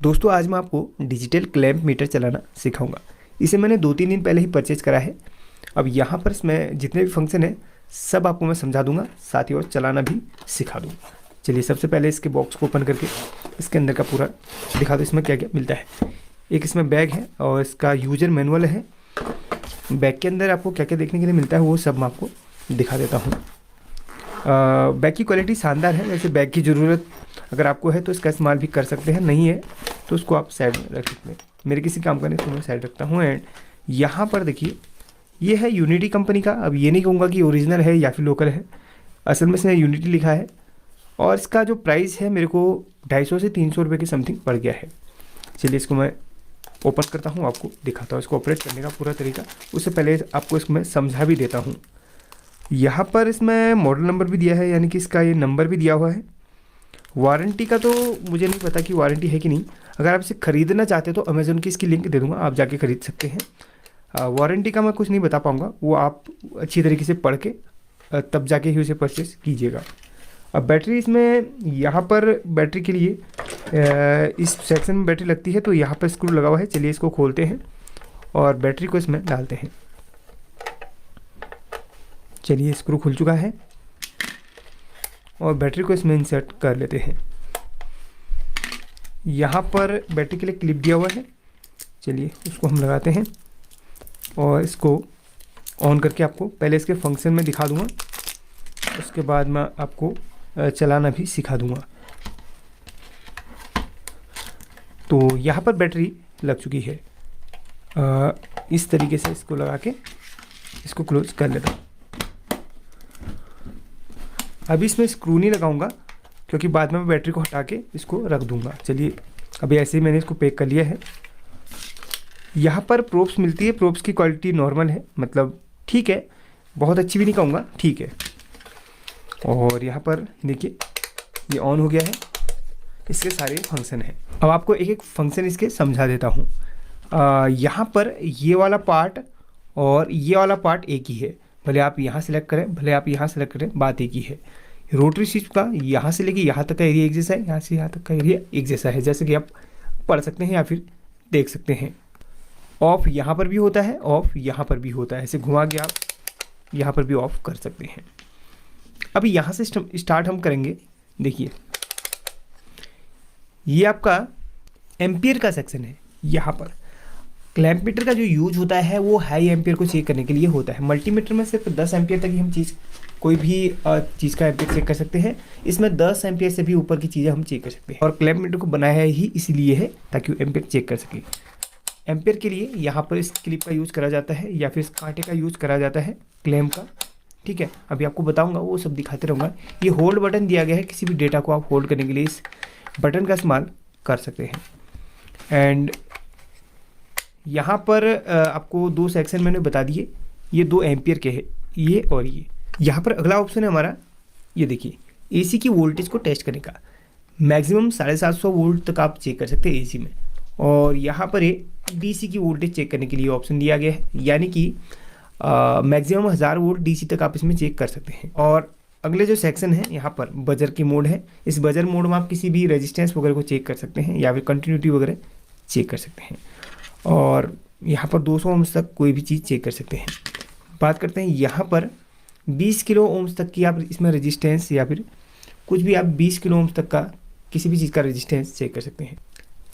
दोस्तों आज मैं आपको डिजिटल क्लैंप मीटर चलाना सिखाऊंगा। इसे मैंने 2-3 दिन पहले ही परचेज करा है। अब यहाँ पर इसमें जितने भी फंक्शन हैं सब आपको मैं समझा दूंगा, साथ ही और चलाना भी सिखा दूंगा। चलिए सबसे पहले इसके बॉक्स को ओपन करके इसके अंदर का पूरा दिखा दो, इसमें क्या क्या मिलता है। एक इसमें बैग है और इसका यूजर मैनुअल है। बैग के अंदर आपको क्या क्या देखने के लिए मिलता है वो सब मैं आपको दिखा देता हूँ। बैग की क्वालिटी शानदार है। वैसे बैग की ज़रूरत अगर आपको है तो इसका इस्तेमाल भी कर सकते हैं, नहीं है तो उसको आप साइड में रख सकते हैं। मेरे किसी काम का नहीं तो मैं साइड रखता हूँ। एंड यहाँ पर देखिए ये है यूनिटी कंपनी का। अब ये नहीं कहूँगा कि ओरिजिनल है या फिर लोकल है, असल में इसमें यूनिटी लिखा है। और इसका जो प्राइस है मेरे को 250 से 300 रुपये के समथिंग पड़ गया है। चलिए इसको मैं ओपन करता हूँ, आपको दिखाता हूँ इसको ऑपरेट करने का पूरा तरीका। उससे पहले आपको इसको मैं समझा भी देता हूँ। यहाँ पर इसमें मॉडल नंबर भी दिया है, यानी कि इसका ये नंबर भी दिया हुआ है। वारंटी का तो मुझे नहीं पता कि वारंटी है कि नहीं। अगर आप इसे ख़रीदना चाहते हो तो अमेज़ोन की इसकी लिंक दे दूँगा, आप जाके ख़रीद सकते हैं। वारंटी का मैं कुछ नहीं बता पाऊँगा, वो आप अच्छी तरीके से पढ़ के तब जाके ही उसे परचेस कीजिएगा। अब बैटरी इसमें यहाँ पर बैटरी के लिए इस सेक्शन में बैटरी लगती है, तो यहाँ पर स्क्रू लगा हुआ है। चलिए इसको खोलते हैं और बैटरी को इसमें डालते हैं। चलिए स्क्रू खुल चुका है और बैटरी को इसमें इंसर्ट कर लेते हैं। यहाँ पर बैटरी के लिए क्लिप दिया हुआ है। चलिए उसको हम लगाते हैं और इसको ऑन करके आपको पहले इसके फंक्शन में दिखा दूँगा, उसके बाद मैं आपको चलाना भी सिखा दूँगा। तो यहाँ पर बैटरी लग चुकी है। इस तरीके से इसको लगा के इसको क्लोज कर लेता हूँ। अभी इसमें स्क्रू नहीं लगाऊंगा क्योंकि बाद में मैं बैटरी को हटा के इसको रख दूंगा। चलिए अभी ऐसे ही मैंने इसको पैक कर लिया है। यहाँ पर प्रोब्स मिलती है। प्रोब्स की क्वालिटी नॉर्मल है, मतलब ठीक है, बहुत अच्छी भी नहीं कहूँगा, ठीक है। और यहाँ पर देखिए ये ऑन हो गया है। इसके सारे फंक्शन हैं। अब आपको एक एक फंक्शन इसके समझा देता हूँ। यहाँ पर ये वाला पार्ट और ये वाला पार्ट एक ही है, भले आप यहाँ सेलेक्ट करें भले आप यहाँ सेलेक्ट करें, बात एक ही है। रोटरी स्विच का यहाँ से लेके यहाँ तक का एरिया एक जैसा है, यहाँ से यहाँ तक का एरिया एक जैसा है, जैसे कि आप पढ़ सकते हैं या फिर देख सकते हैं। ऑफ यहाँ पर भी होता है, ऑफ यहाँ पर भी होता है। ऐसे घुमा के आप यहाँ पर भी ऑफ कर सकते हैं। अभी यहाँ से स्टार्ट हम करेंगे। देखिए ये आपका एम्पियर का सेक्शन है। यहाँ पर क्लैंप मीटर का जो यूज होता है वो हाई एम्पियर को चेक करने के लिए होता है। मल्टीमीटर में सिर्फ 10 एम्पियर तक ही हम कोई भी चीज़ का एम्पियर चेक कर सकते हैं। इसमें 10 एम्पियर से भी ऊपर की चीज़ें हम चेक कर सकते हैं। और क्लैंप मीटर को बनाया ही इसलिए है ताकि वो एम्पियर चेक कर सके। एम्पियर के लिए यहाँ पर इस क्लिप का यूज़ करा जाता है या फिर इस कांटे का यूज़ करा जाता है, क्लैंप का, ठीक है। अभी आपको बताऊँगा, वो सब दिखाते रहूँगा। ये होल्ड बटन दिया गया है, किसी भी डेटा को आप होल्ड करने के लिए इस बटन का इस्तेमाल कर सकते हैं। एंड यहाँ पर आपको 2 सेक्शन मैंने बता दिए, ये 2 एम्पियर के हैं, ये और ये। यहाँ पर अगला ऑप्शन है हमारा, ये देखिए एसी की वोल्टेज को टेस्ट करने का। मैक्सिमम 750 वोल्ट तक आप चेक कर सकते हैं एसी में। और यहाँ पर एक डीसी की वोल्टेज चेक करने के लिए ऑप्शन दिया गया है, यानी कि मैक्सिमम 1000 वोल्ट डीसी तक आप इसमें चेक कर सकते हैं। और अगले जो सेक्शन है यहाँ पर बजर की मोड है। इस बजर मोड में आप किसी भी रेजिस्टेंस वगैरह को चेक कर सकते हैं या फिर कंटिन्यूटी वगैरह चेक कर सकते हैं। और यहाँ पर 200 ओम्स तक कोई भी चीज़ चेक कर सकते हैं। बात करते हैं यहाँ पर 20 किलो ओम्स तक की आप इसमें रेजिस्टेंस या फिर कुछ भी आप 20 किलो ओम्स तक का किसी भी चीज़ का रेजिस्टेंस चेक कर सकते हैं,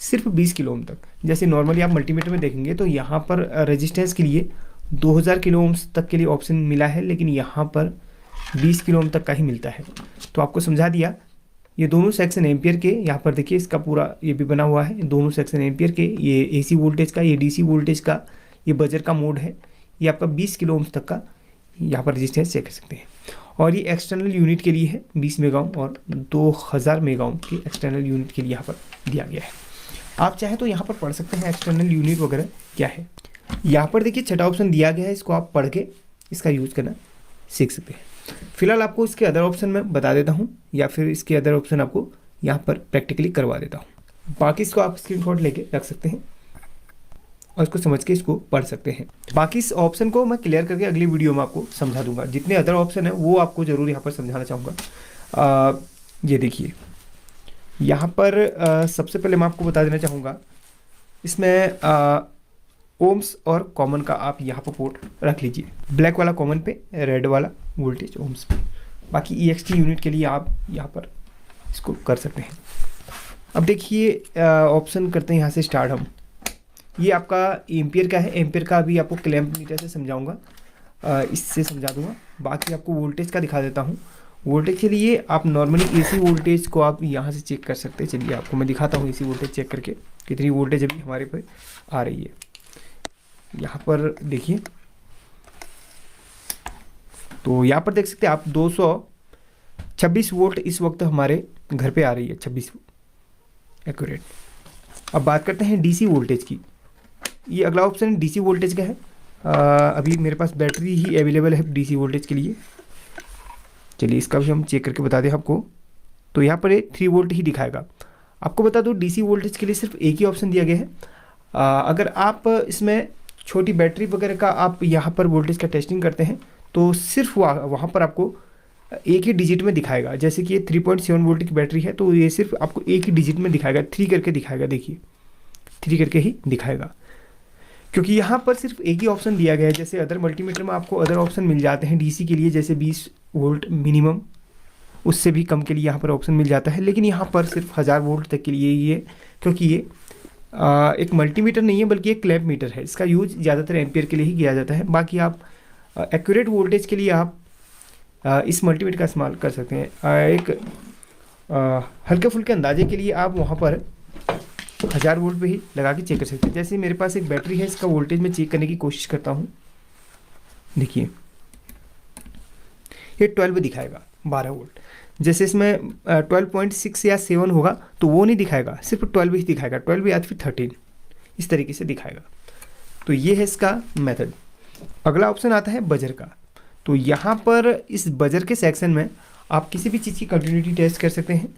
सिर्फ 20 किलो ओम तक। जैसे नॉर्मली आप मल्टीमीटर में देखेंगे तो यहाँ पर रेजिस्टेंस के लिए 2000 किलो ओम्स तक के लिए ऑप्शन मिला है, लेकिन यहाँ पर 20 किलो ओम तक का ही मिलता है। तो आपको समझा दिया। ये दोनों सेक्शन एम्पियर के, यहाँ पर देखिए इसका पूरा ये भी बना हुआ है। दोनों सेक्शन एम्पियर के, ये एसी वोल्टेज का, ये डीसी वोल्टेज का, ये बजर का मोड है। ये आपका 20 किलो ओम्स तक का यहाँ पर रेजिस्टेंस चेक कर सकते हैं। और ये एक्सटर्नल यूनिट के लिए है, 20 मेगा ओम और 2000 मेगा ओम के एक्सटर्नल यूनिट के लिए यहाँ पर दिया गया है। आप चाहें तो यहाँ पर पढ़ सकते हैं एक्सटर्नल यूनिट वगैरह क्या है। यहाँ पर देखिए छठा ऑप्शन दिया गया है, इसको आप पढ़ के इसका यूज़ करना सीख सकते हैं। फिलहाल आपको इसके अदर ऑप्शन मैं बता देता हूँ या फिर इसके अदर ऑप्शन आपको यहाँ पर प्रैक्टिकली करवा देता हूँ। बाकी इसको आप स्क्रीनशॉट लेके रख सकते हैं और इसको समझ के इसको पढ़ सकते हैं। बाकी इस ऑप्शन को मैं क्लियर करके अगली वीडियो में आपको समझा दूंगा। जितने अदर ऑप्शन है वो आपको ज़रूर यहाँ पर समझाना चाहूँगा। ये देखिए यहाँ पर सबसे पहले मैं आपको बता देना चाहूँगा, इसमें ओम्स और कॉमन का आप यहाँ पर पोर्ट रख लीजिए। ब्लैक वाला कॉमन पे, रेड वाला वोल्टेज ओम्स पे। बाकी EXT यूनिट के लिए आप यहाँ पर इसको कर सकते हैं। अब देखिए ऑप्शन करते हैं यहाँ से स्टार्ट हम। ये आपका एम्पियर का है। एम्पियर का अभी आपको क्लैंप मीटर से समझाऊंगा, इससे समझा दूंगा। बाकी आपको वोल्टेज का दिखा देता हूँ। वोल्टेज के लिए आप नॉर्मली AC वोल्टेज को आप यहाँ से चेक कर सकते हैं। चलिए आपको मैं दिखाता हूँ AC वोल्टेज चेक करके कितनी वोल्टेज अभी हमारे पे आ रही है। यहाँ पर देखिए, तो यहाँ पर देख सकते हैं आप 226 वोल्ट इस वक्त हमारे घर पे आ रही है, 26 एक्यूरेट। अब बात करते हैं DC वोल्टेज की। ये अगला ऑप्शन DC वोल्टेज का है। अभी मेरे पास बैटरी ही अवेलेबल है DC वोल्टेज के लिए। चलिए इसका भी हम चेक करके बता दें आपको। तो यहाँ पर 3 वोल्ट ही दिखाएगा। आपको बता दूँ DC वोल्टेज के लिए सिर्फ एक ही ऑप्शन दिया गया है। अगर आप इसमें छोटी बैटरी वगैरह का आप यहाँ पर वोल्टेज का टेस्टिंग करते हैं तो सिर्फ वहाँ पर आपको एक ही डिजिट में दिखाएगा। जैसे कि ये 3.7 वोल्ट की बैटरी है तो ये सिर्फ आपको एक ही डिजिट में दिखाएगा, 3 करके दिखाएगा। देखिए 3 करके ही दिखाएगा, क्योंकि यहाँ पर सिर्फ एक ही ऑप्शन दिया गया है। जैसे अदर मल्टीमीटर में आपको अदर ऑप्शन मिल जाते हैं DC के लिए, जैसे 20 वोल्ट मिनिमम, उससे भी कम के लिए यहाँ पर ऑप्शन मिल जाता है। लेकिन यहाँ पर सिर्फ 1000 वोल्ट तक के लिए ये, क्योंकि ये एक मल्टीमीटर नहीं है बल्कि एक क्लैंप मीटर है। इसका यूज ज़्यादातर एम्पियर के लिए ही किया जाता है। बाकी आप एक्यूरेट वोल्टेज के लिए आप इस मल्टीमीटर का इस्तेमाल कर सकते हैं। एक हल्के फुल्के अंदाजे के लिए आप वहाँ पर 1000 वोल्ट पे ही लगा के चेक कर सकते हैं। जैसे मेरे पास एक बैटरी है, इसका वोल्टेज मैं चेक करने की कोशिश करता हूँ। देखिए ये 12 दिखाएगा, 12 वोल्ट। जैसे इसमें 12.6 या 7 होगा तो वो नहीं दिखाएगा, सिर्फ 12 ही दिखाएगा, 12 या फिर 13 इस तरीके से दिखाएगा। तो ये है इसका मेथड। अगला ऑप्शन आता है बजर का। तो यहाँ पर इस बजर के सेक्शन में आप किसी भी चीज़ की कंटिन्यूटी टेस्ट कर सकते हैं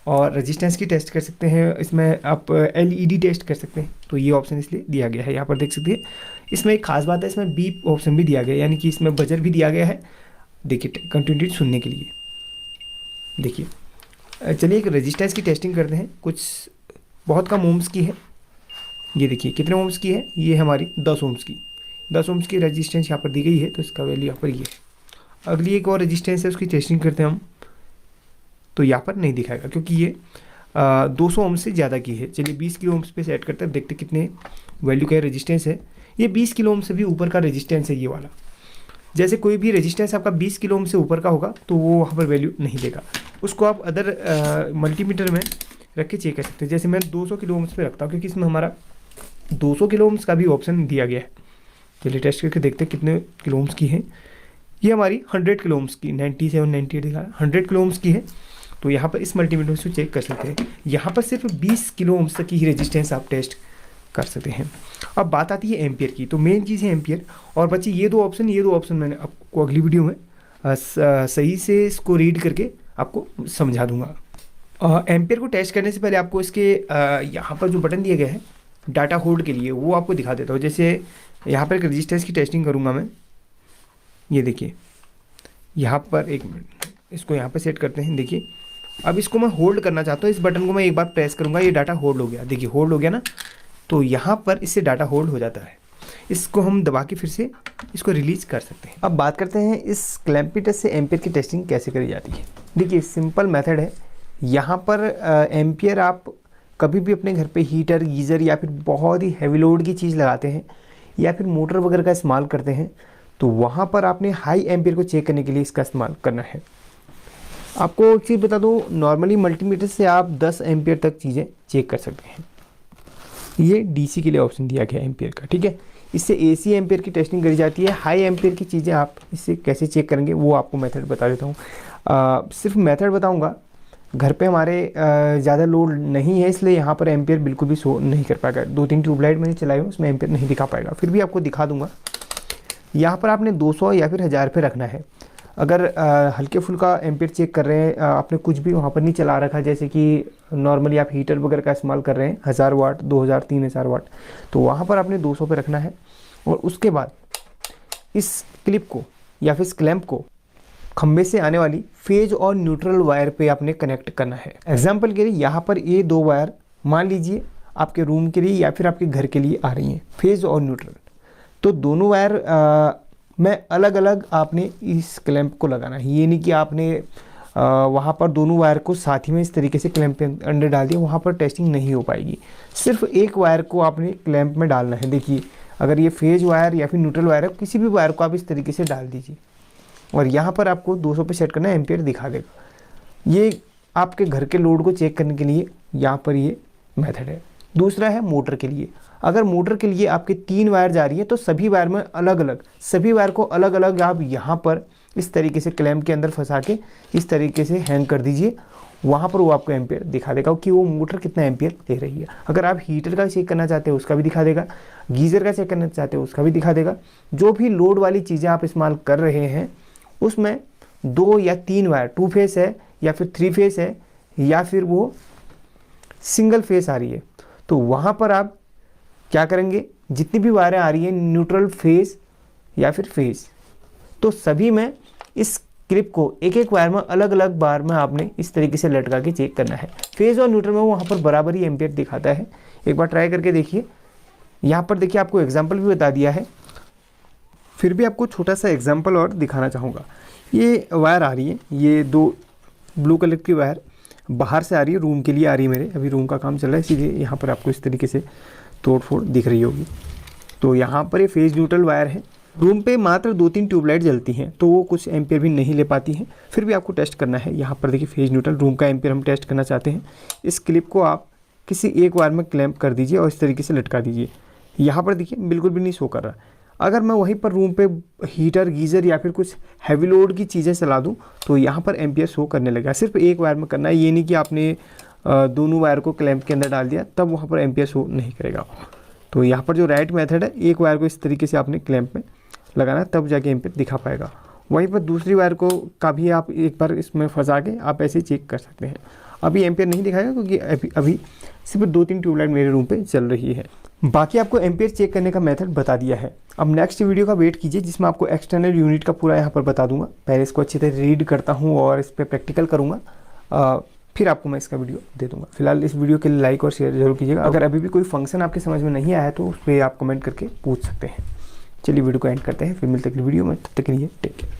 और रेजिस्टेंस की टेस्ट कर सकते हैं। इसमें आप LED टेस्ट कर सकते हैं। तो ये ऑप्शन इसलिए दिया गया है। यहाँ पर देख सकते हैं, इसमें एक खास बात है, इसमें बीप ऑप्शन भी दिया गया है, यानी कि इसमें बजर भी दिया गया है। देखिए कंटिन्यूटी सुनने के लिए। देखिए चलिए एक रेजिस्टेंस की टेस्टिंग करते हैं। कुछ बहुत कम ओम्स की है। ये देखिए कितने ओम्स की है, ये हमारी 10 ओम्स की। 10 ओम्स की रेजिस्टेंस यहाँ पर दी गई है, तो इसका वैल्यू यहाँ पर ये है। अगली एक और रेजिस्टेंस है, उसकी टेस्टिंग करते हैं हम। तो यहाँ पर नहीं दिखाएगा क्योंकि ये 200 ओम्स से ज़्यादा की है। चलिए 20 किलो ओम्स पे सेट करते हैं, देखते कितने वैल्यू का रेजिस्टेंस है। ये 20 किलो ओम से भी ऊपर का रेजिस्टेंस है ये वाला। जैसे कोई भी रेजिस्टेंस आपका 20 किलो ओम से ऊपर का होगा तो वो वहाँ पर वैल्यू नहीं देगा। उसको आप अदर मल्टीमीटर में रख के चेक कर सकते हैं। जैसे मैं 200 किलो ओम्स पे रखता हूँ क्योंकि इसमें हमारा 200 किलो ओम्स का भी ऑप्शन दिया गया है। चलिए टेस्ट करके देखते हैं कितने किलो ओम्स की है। ये हमारी 100 किलो ओम्स की, 97 98 दिखा 100 किलो ओम्स की है। तो यहाँ पर इस मल्टीमीटर से चेक कर सकते हैं। यहाँ पर सिर्फ 20 किलो ओम्स तक की ही रेजिस्टेंस आप टेस्ट कर सकते हैं। अब बात आती है एम्पियर की। तो मेन चीज़ है एम्पियर। और बच्चे ये दो ऑप्शन मैंने आपको अगली वीडियो में सही से इसको रीड करके आपको समझा दूंगा। एम्पियर को टेस्ट करने से पहले आपको इसके यहाँ पर जो बटन दिया गया है डाटा होल्ड के लिए, वो आपको दिखा देता हूँ। जैसे यहाँ पर एक रजिस्टेंस की टेस्टिंग करूँगा मैं। ये देखिए यहाँ पर, एक मिनट, इसको यहाँ पर सेट करते हैं। देखिए अब इसको मैं होल्ड करना चाहता हूँ। इस बटन को मैं एक बार प्रेस करूँगा, ये डाटा होल्ड हो गया। देखिए होल्ड हो गया ना, तो यहाँ पर इससे डाटा होल्ड हो जाता है। इसको हम दबा के फिर से इसको रिलीज़ कर सकते हैं। अब बात करते हैं इस क्लैम्पीटर से एम्पियर की टेस्टिंग कैसे करी जाती है। देखिए सिंपल मेथड है। यहाँ पर एम्पियर आप कभी भी अपने घर पे हीटर, गीज़र या फिर बहुत ही हैवी लोड की चीज़ लगाते हैं या फिर मोटर वगैरह का इस्तेमाल करते हैं, तो वहाँ पर आपने हाई एम्पियर को चेक करने के लिए इसका इस्तेमाल करना है। आपको एक चीज़ बता दूँ, नॉर्मली मल्टीमीटर से आप 10 एम्पियर तक चीज़ें चेक कर सकते हैं। ये DC के लिए ऑप्शन दिया गया है एम्पियर का, ठीक है। इससे AC एम्पियर की टेस्टिंग करी जाती है। हाई एम्पियर की चीज़ें आप इससे कैसे चेक करेंगे वो आपको मेथड बता देता हूँ। सिर्फ मेथड बताऊँगा। घर पे हमारे ज़्यादा लोड नहीं है, इसलिए यहाँ पर एम्पियर बिल्कुल भी शो नहीं कर पाएगा। 2-3 ट्यूबलाइट मैंने चलाई हूँ, उसमें एम्पियर नहीं दिखा पाएगा। फिर भी आपको दिखा दूँगा। यहाँ पर आपने 200 या फिर 1000 पे रखना है। अगर हल्के फुल्का एम्पियर चेक कर रहे हैं, आपने कुछ भी वहाँ पर नहीं चला रखा, जैसे कि नॉर्मली आप हीटर वगैरह का इस्तेमाल कर रहे हैं 1000 वाट, 2000, 3000 वाट, तो वहाँ पर आपने 200 पे रखना है। और उसके बाद इस क्लिप को या फिर इस क्लैंप को खंबे से आने वाली फेज और न्यूट्रल वायर पे आपने कनेक्ट करना है। एग्जाम्पल के लिए यहाँ पर ये 2 वायर मान लीजिए आपके रूम के लिए या फिर आपके घर के लिए आ रही हैं, फेज और न्यूट्रल। तो दोनों वायर में अलग अलग आपने इस क्लैंप को लगाना है। ये नहीं कि आपने वहाँ पर दोनों वायर को साथ ही में इस तरीके से क्लैंप के अंदर डाल दिया, वहाँ पर टेस्टिंग नहीं हो पाएगी। सिर्फ एक वायर को आपने क्लैंप में डालना है। देखिए अगर ये फेज वायर या फिर न्यूट्रल वायर है, किसी भी वायर को आप इस तरीके से डाल दीजिए और यहाँ पर आपको 200 पे सेट करना है, एम्पियर दिखा देगा। ये आपके घर के लोड को चेक करने के लिए यहाँ पर ये मेथड है। दूसरा है मोटर के लिए। अगर मोटर के लिए आपके 3 वायर जा रही है तो सभी वायर में अलग अलग, सभी वायर को अलग अलग आप यहाँ पर इस तरीके से क्लैंप के अंदर फंसा के इस तरीके से हैंग कर दीजिए। वहाँ पर वो आपको एम्पियर दिखा देगा कि वो मोटर कितना एम्पियर दे रही है। अगर आप हीटर का चेक करना चाहते हो उसका भी दिखा देगा, गीज़र का चेक करना चाहते हो उसका भी दिखा देगा। जो भी लोड वाली चीज़ें आप इस्तेमाल कर रहे हैं उसमें 2 या 3 वायर 2 फेस है या फिर 3 फेस है या फिर वो सिंगल फेस आ रही है, तो वहाँ पर आप क्या करेंगे, जितनी भी वायरें आ रही हैं न्यूट्रल फेस या फिर फेस, तो सभी में इस क्लिप को एक एक वायर में अलग अलग बार में आपने इस तरीके से लटका के चेक करना है। फेज और न्यूट्रल में वहाँ पर बराबर ही एम्पियर दिखाता है। एक बार ट्राई करके देखिए। यहाँ पर देखिए आपको एग्जाम्पल भी बता दिया है, फिर भी आपको छोटा सा एग्जाम्पल और दिखाना चाहूँगा। ये वायर आ रही है, ये 2 ब्लू कलर की वायर बाहर से आ रही है, रूम के लिए आ रही है मेरे। अभी रूम का काम चल रहा है इसीलिए यहाँ पर आपको इस तरीके से तोड़ फोड़ दिख रही होगी। तो यहाँ पर ये फेज न्यूट्रल वायर है। रूम पे मात्र 2-3 ट्यूबलाइट जलती हैं तो वो कुछ एम्पियर भी नहीं ले पाती हैं, फिर भी आपको टेस्ट करना है। यहाँ पर देखिए फेज न्यूट्रल रूम का एम्पियर हम टेस्ट करना चाहते हैं। इस क्लिप को आप किसी एक वायर में क्लैंप कर दीजिए और इस तरीके से लटका दीजिए। यहाँ पर देखिए बिल्कुल भी नहीं शो कर रहा। अगर मैं वहीं पर रूम पे हीटर गीज़र या फिर कुछ हैवी लोड की चीज़ें चला दूँ तो यहाँ पर एम्पियर शो करने लगा। सिर्फ एक वायर में करना है, ये नहीं कि आपने दोनों वायर को क्लैंप के अंदर डाल दिया तब वहाँ पर एम्पियर शो नहीं करेगा। तो यहाँ पर जो राइट मेथड है, एक वायर को इस तरीके से आपने क्लैंप में लगाना है तब जाके एम्पियर दिखा पाएगा। वहीं पर दूसरी वायर को का भी आप एक बार इसमें फंसा के आप ऐसे चेक कर सकते हैं। अभी एम्पियर नहीं दिखाएगा क्योंकि अभी सिर्फ 2-3 ट्यूबलाइट मेरे रूम पे चल रही है। बाकी आपको एम्पियर चेक करने का मेथड बता दिया है। अब नेक्स्ट वीडियो का वेट कीजिए जिसमें आपको एक्सटर्नल यूनिट का पूरा यहाँ पर बता दूंगा। पहले इसको अच्छी तरह रीड करता हूँ और इस पर प्रैक्टिकल करूँगा, फिर आपको मैं इसका वीडियो दे दूंगा। फिलहाल इस वीडियो के लिए लाइक और शेयर जरूर कीजिएगा। अगर अभी भी कोई फंक्शन आपके समझ में नहीं आया तो उस पर आप कमेंट करके पूछ सकते हैं। चलिए वीडियो को एंड करते हैं, फिर मिलते हैं अगली वीडियो में। तब तक के लिए टेक केयर।